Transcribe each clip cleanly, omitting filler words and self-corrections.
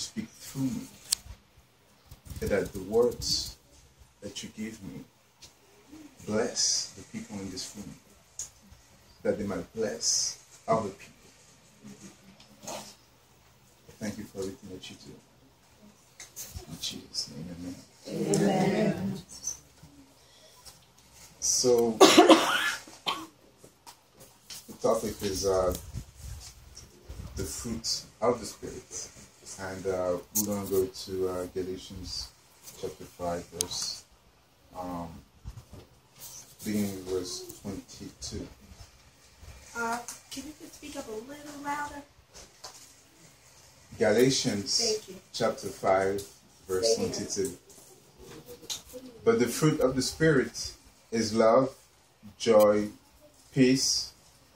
speak through me. That the words that you give me bless the people in this room, that they might bless other people. Thank you for everything that you do. In Jesus' name, amen. Amen. So, the topic is the fruit of the Spirit. And we're going to go to Galatians chapter 5, verse, beginning with verse 22. Can you just speak up a little louder? Galatians chapter 5, verse 22. But the fruit of the Spirit is love, joy, peace,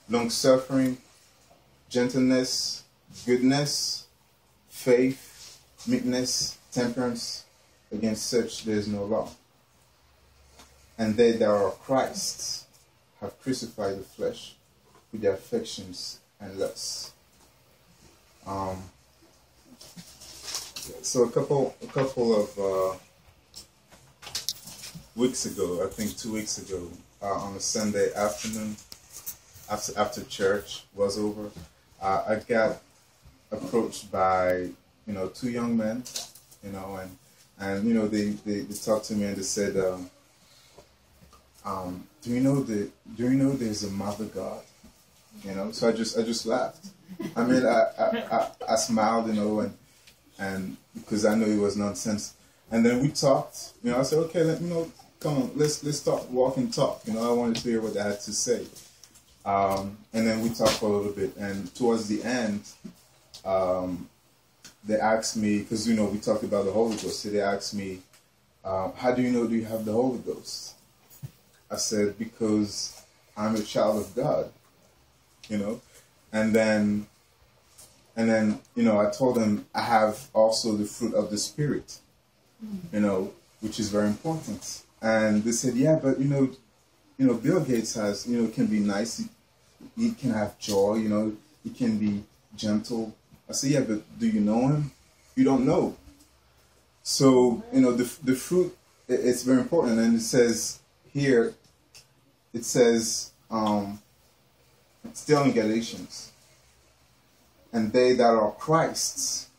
long-suffering, gentleness, goodness, faith, meekness, temperance. Against such there is no law. And they that are Christ's have crucified the flesh with their affections and lusts. So a couple of weeks ago, I think 2 weeks ago, on a Sunday afternoon, after church was over, I got approached by, two young men, and they talked to me and they said, do you know there's a mother God? So I just laughed. I mean, I smiled, and because I know it was nonsense. And then we talked. I said, okay, come on, let's talk, walk and talk. I wanted to hear what they had to say. And then we talked for a little bit. And towards the end, they asked me, because we talked about the Holy Ghost. So they asked me, how do you have the Holy Ghost? I said, because I'm a child of God. And then I told them I have also the fruit of the Spirit, which is very important. And they said, yeah, but Bill Gates has, can be nice. He can have joy, he can be gentle. I said, yeah, but do you know him? You don't know. So, the fruit, it's very important. And it says here, still in Galatians, and they that are Christ's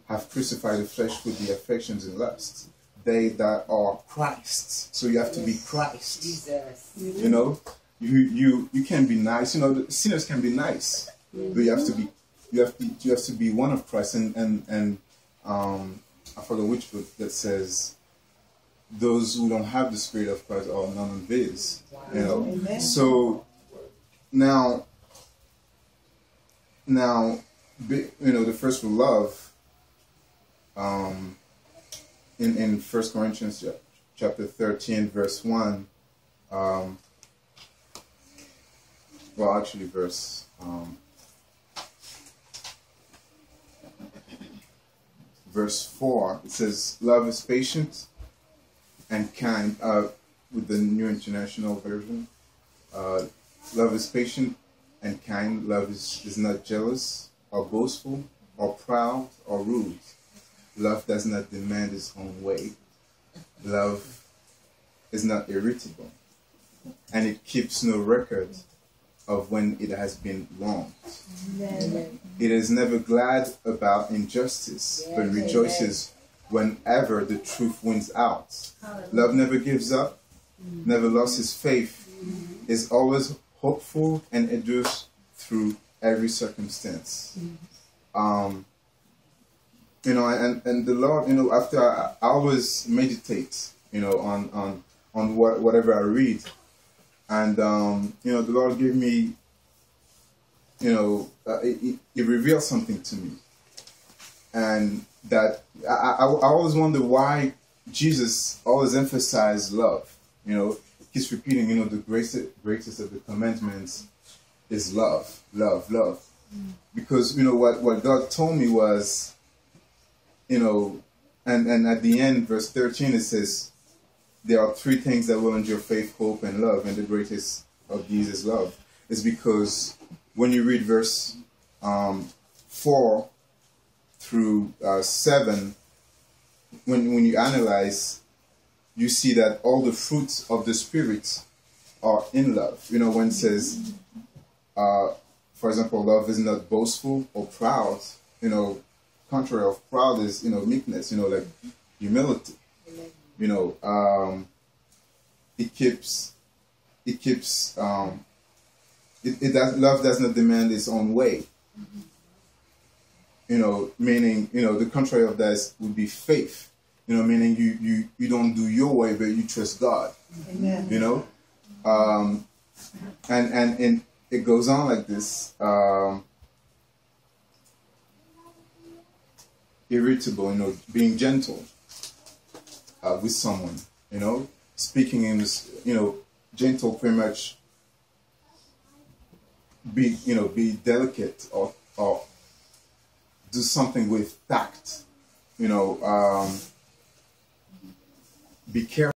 have crucified the flesh with the affections and lusts. They that are Christ's. So you have to be Christ. Jesus. You can be nice. Sinners can be nice, but you have to be one of Christ. And I forgot which book that says those who don't have the Spirit of Christ are none of his. Amen. So now, the first with love, in 1 Corinthians chapter 13, verse 1, verse 4, it says, love is patient and kind, with the New International Version. Love is patient and kind. Love is not jealous or boastful or proud or rude. Love does not demand its own way. Love is not irritable, and it keeps no record of when it has been wronged. Amen. It is never glad about injustice, but rejoices whenever the truth wins out. Love never gives up, never loses faith, is always hopeful, and endures through every circumstance. And the Lord, after I always meditate, on whatever I read, and the Lord gave me, it revealed something to me, and that I always wonder why Jesus always emphasized love. He's repeating, the greatest of the commandments is love, love, love. Because, what God told me was, and at the end, verse 13, it says, there are three things that will endure: faith, hope, and love. And the greatest of these is love. It's because when you read verse 4, through 7, when you analyze, you see that all the fruits of the Spirit are in love. You know, when it says, for example, love is not boastful or proud. You know, contrary of proud is, you know, meekness. You know, like humility. You know, love does not demand its own way. You know, meaning, you know, the contrary of that would be faith. You know, meaning you don't do your way, but you trust God. Amen. You know, and it goes on like this. Irritable, you know, being gentle with someone. You know, speaking in this, you know, gentle, pretty much. Be delicate or do something with tact. You know, be careful.